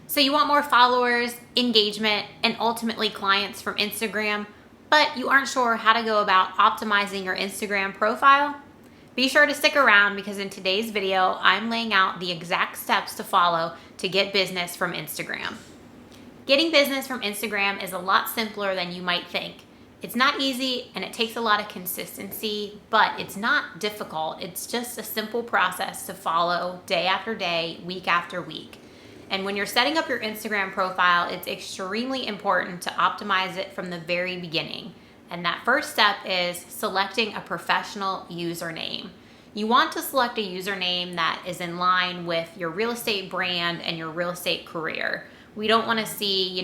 So you want more followers, engagement, and ultimately clients from Instagram, but you aren't sure how to go about optimizing your Instagram profile? Be sure to stick around because in today's video, I'm laying out the exact steps to follow to get business from Instagram. Getting business from Instagram is a lot simpler than you might think. It's not easy and it takes a lot of consistency, but it's not difficult. It's just a simple process to follow day after day, week after week. And when you're setting up your Instagram profile, it's extremely important to optimize it from the very beginning. And that first step is selecting a professional username. You want to select a username that is in line with your real estate brand and your real estate career. We don't want to see,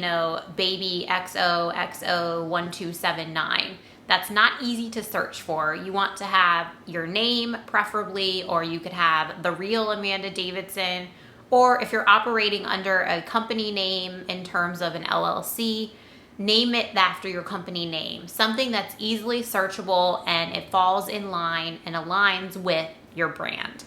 baby XOXO1279. That's not easy to search for. You want to have your name preferably, or you could have the real Amanda Davidson, or if you're operating under a company name in terms of an LLC, name it after your company name, something that's easily searchable and it falls in line and aligns with your brand.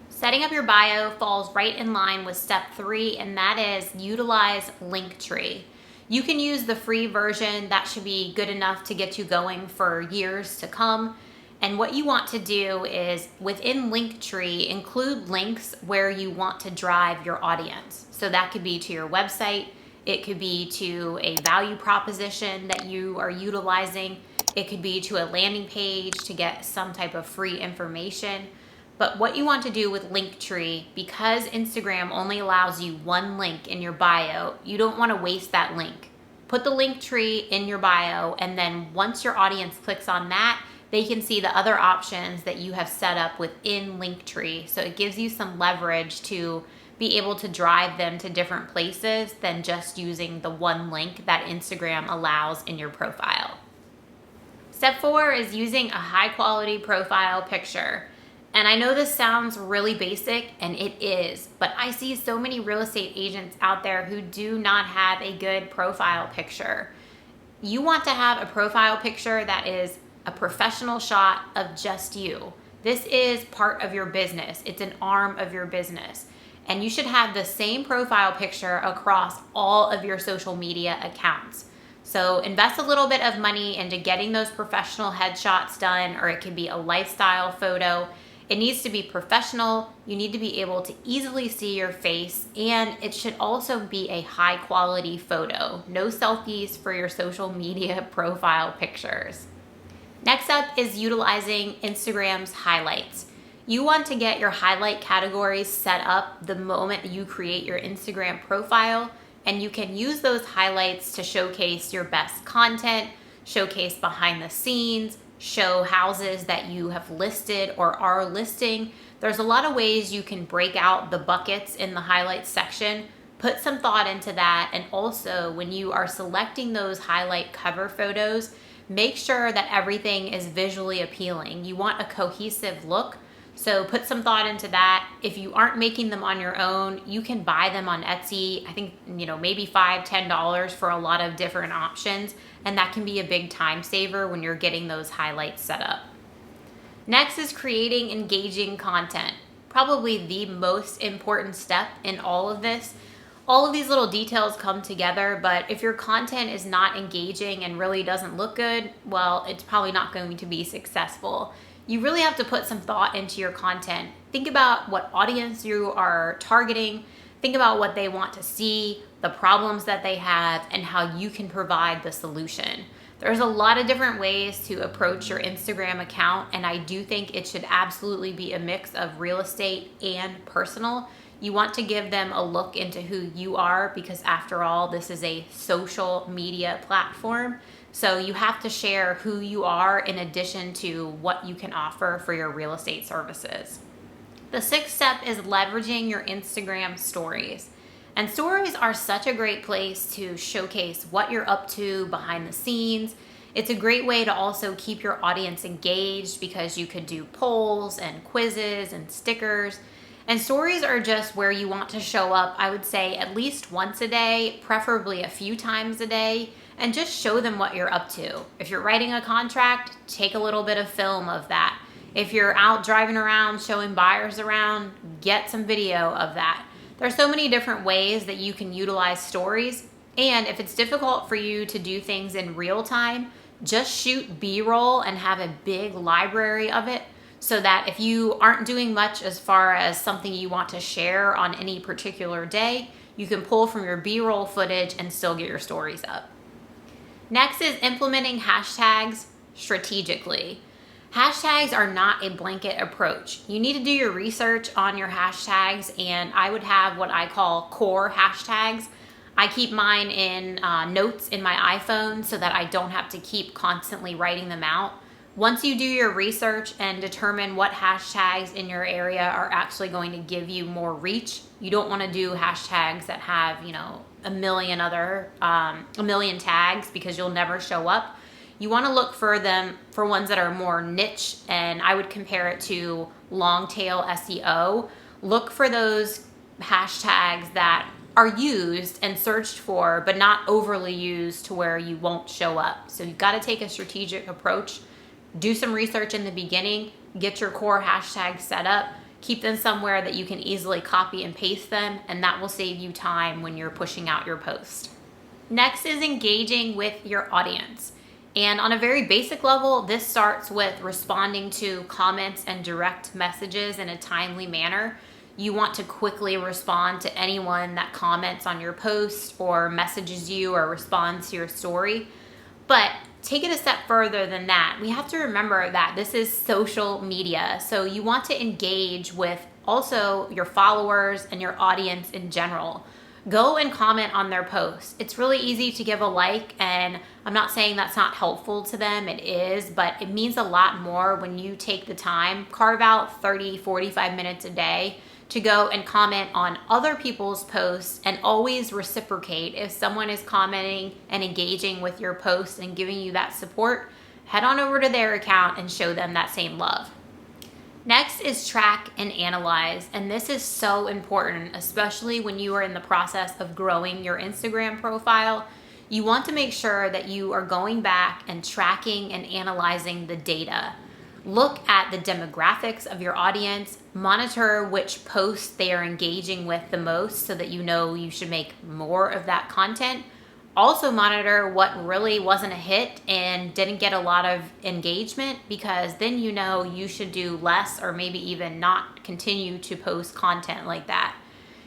Setting up your bio falls right in line with step 3, and that is utilize Linktree. You can use the free version. That should be good enough to get you going for years to come. And what you want to do is within Linktree, include links where you want to drive your audience. So that could be to your website. It could be to a value proposition that you are utilizing. It could be to a landing page to get some type of free information. But what you want to do with Linktree, because Instagram only allows you one link in your bio, you don't want to waste that link. Put the Linktree in your bio, and then once your audience clicks on that, they can see the other options that you have set up within Linktree. So it gives you some leverage to be able to drive them to different places than just using the one link that Instagram allows in your profile. Step 4 is using a high quality profile picture. And I know this sounds really basic, and it is, but I see so many real estate agents out there who do not have a good profile picture. You want to have a profile picture that is a professional shot of just you. This is part of your business. It's an arm of your business. And you should have the same profile picture across all of your social media accounts. So invest a little bit of money into getting those professional headshots done, or it could be a lifestyle photo. It needs to be professional. You need to be able to easily see your face, and it should also be a high quality photo. No selfies for your social media profile pictures. Next up is utilizing Instagram's highlights. You want to get your highlight categories set up the moment you create your Instagram profile, and you can use those highlights to showcase your best content, showcase behind the scenes, show houses that you have listed or are listing. There's a lot of ways you can break out the buckets in the highlights section. Put some thought into that, and also when you are selecting those highlight cover photos, make sure that everything is visually appealing. You want a cohesive look, so put some thought into that. If you aren't making them on your own, you can buy them on Etsy. I think, maybe $5, $10 for a lot of different options, and that can be a big time saver when you're getting those highlights set up. Next is creating engaging content. Probably the most important step in all of this. All of these little details come together, but if your content is not engaging and really doesn't look good, well, it's probably not going to be successful. You really have to put some thought into your content. Think about what audience you are targeting. Think about what they want to see, the problems that they have, and how you can provide the solution. There's a lot of different ways to approach your Instagram account, and I do think it should absolutely be a mix of real estate and personal. You want to give them a look into who you are, because after all, this is a social media platform. So you have to share who you are in addition to what you can offer for your real estate services. The 6th step is leveraging your Instagram stories. And stories are such a great place to showcase what you're up to behind the scenes. It's a great way to also keep your audience engaged because you could do polls and quizzes and stickers. And stories are just where you want to show up, I would say, at least once a day, preferably a few times a day, and just show them what you're up to. If you're writing a contract, take a little bit of film of that. If you're out driving around, showing buyers around, get some video of that. There's so many different ways that you can utilize stories. And if it's difficult for you to do things in real time, just shoot B-roll and have a big library of it, so that if you aren't doing much as far as something you want to share on any particular day, you can pull from your B-roll footage and still get your stories up. Next is implementing hashtags strategically. Hashtags are not a blanket approach. You need to do your research on your hashtags, and I would have what I call core hashtags. I keep mine in notes in my iPhone so that I don't have to keep constantly writing them out. Once you do your research and determine what hashtags in your area are actually going to give you more reach, you don't want to do hashtags that have, a million tags, because you'll never show up. You want to look for them for ones that are more niche, and I would compare it to long tail SEO. Look for those hashtags that are used and searched for, but not overly used to where you won't show up. So you've got to take a strategic approach. Do some research in the beginning, get your core hashtags set up, keep them somewhere that you can easily copy and paste them, and that will save you time when you're pushing out your post. Next is engaging with your audience. And on a very basic level, this starts with responding to comments and direct messages in a timely manner. You want to quickly respond to anyone that comments on your post or messages you or responds to your story. But take it a step further than that. We have to remember that this is social media. So you want to engage with also your followers and your audience in general. Go and comment on their posts. It's really easy to give a like, and I'm not saying that's not helpful to them. It is, but it means a lot more when you take the time, carve out 30, 45 minutes a day to go and comment on other people's posts, and always reciprocate. If someone is commenting and engaging with your posts and giving you that support, head on over to their account and show them that same love. Next is track and analyze, and this is so important, especially when you are in the process of growing your Instagram profile. You want to make sure that you are going back and tracking and analyzing the data. Look at the demographics of your audience, monitor which posts they are engaging with the most so that you know you should make more of that content. Also monitor what really wasn't a hit and didn't get a lot of engagement, because then you know you should do less or maybe even not continue to post content like that.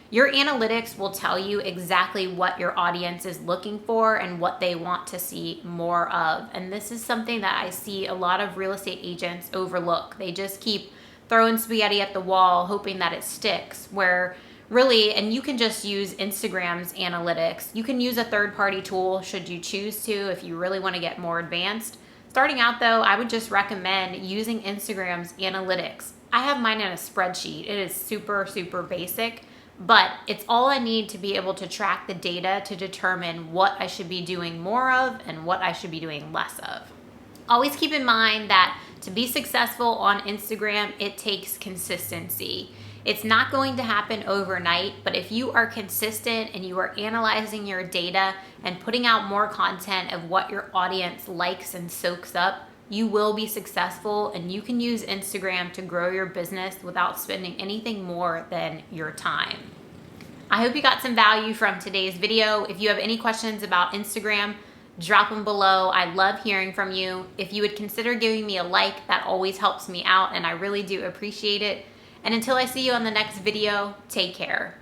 Your analytics will tell you exactly what your audience is looking for and what they want to see more of. And this is something that I see a lot of real estate agents overlook. They just keep throwing spaghetti at the wall, hoping that it sticks, where really, and you can just use Instagram's analytics. You can use a third-party tool should you choose to, if you really want to get more advanced. Starting out though, I would just recommend using Instagram's analytics. I have mine in a spreadsheet. It is super, super basic, but it's all I need to be able to track the data to determine what I should be doing more of and what I should be doing less of. Always keep in mind that to be successful on Instagram, it takes consistency. It's not going to happen overnight, but if you are consistent and you are analyzing your data and putting out more content of what your audience likes and soaks up, you will be successful, and you can use Instagram to grow your business without spending anything more than your time. I hope you got some value from today's video. If you have any questions about Instagram, drop them below. I love hearing from you. If you would consider giving me a like, that always helps me out, and I really do appreciate it. And until I see you on the next video, take care.